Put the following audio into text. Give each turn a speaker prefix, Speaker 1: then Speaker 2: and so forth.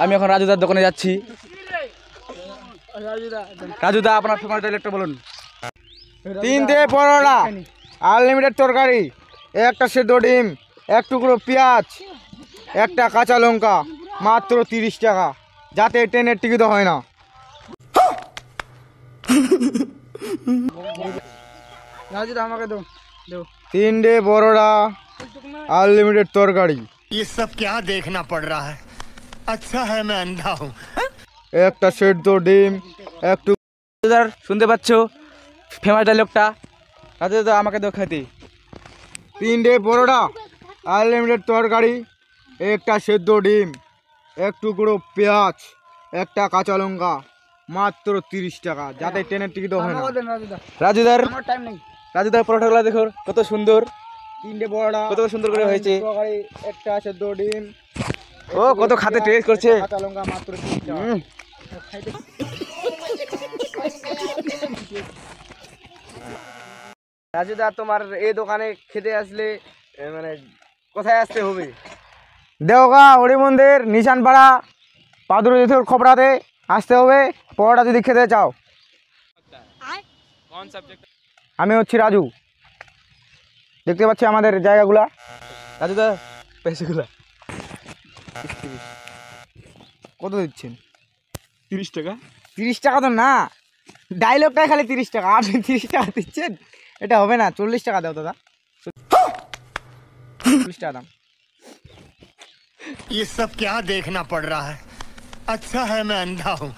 Speaker 1: আমি এখন রাজুদার দোকানে যাচ্ছি। রাজুদা আপনার ফেমাস ডায়লগটা বলুন।
Speaker 2: 3টে পরোটা, আনলিমিটেড তরকারি, একটা সেদ্ধ ডিম, এক টুকরো পেঁয়াজ, একটা কাঁচা লঙ্কা, মাত্র 30 টাকা, যাতে ট্রেনের টিকিটও হয় না। আমাকে দাও 3টে পরোটা, আনলিমিটেড তরকারি।
Speaker 3: ये सब क्या देखना पड़ रहा है? अच्छा है मैं अंधा हूँ।
Speaker 2: একটা সেদ্ধ ডিম, একটু
Speaker 1: রাজুদার শুনতে পাচ্ছ ফেমাস ডায়লগটা। রাজুদা আমাকে দাও খেতে।
Speaker 2: 3টে পরোটা, আনলিমিটেড তরকারি, একটা সেদ্ধ ডিম, এক টুকরো পেঁয়াজ, একটা কাঁচা লঙ্কা, মাত্র 30 টাকা, যাতে ট্রেনের টিকিটও হয় না।
Speaker 1: রাজুদার রাজুদার পরোটাগুলো দেখো কত সুন্দর,
Speaker 2: 3টে পরোটা,
Speaker 1: কত সুন্দর করে হয়েছে।
Speaker 2: তরকারি, একটা সেদ্ধ ডিম,
Speaker 1: ও কত খাতে টেস্ট করছে।
Speaker 2: কাঁচা লঙ্কা, মাত্র 30 টাকা। রাজুদা, তোমার এই দোকানে খেতে আসলে মানে কোথায় আসতে হবে? দেওগা হরি মন্দির, নিশানপাড়া, পাদুরিথুর খোপড়াতে আসতে হবে পরোটা যদি খেতে চাও। আমি হচ্ছি রাজু, দেখতে পাচ্ছি আমাদের জায়গাগুলা।
Speaker 1: রাজুদা পয়সাগুলা
Speaker 2: কত দিচ্ছেন?
Speaker 1: 30 টাকা।
Speaker 2: 30 টাকা তো না, ডায়লগটাই খালি 30 টাকা, আপনি 30 টাকা দিচ্ছেন? এটা হবে না, 40 টাকা দাও দাদা, 40 টাকা দাম।
Speaker 3: ये सब क्या देखना पड़ रहा है? अच्छा है मैं अंधा हूँ।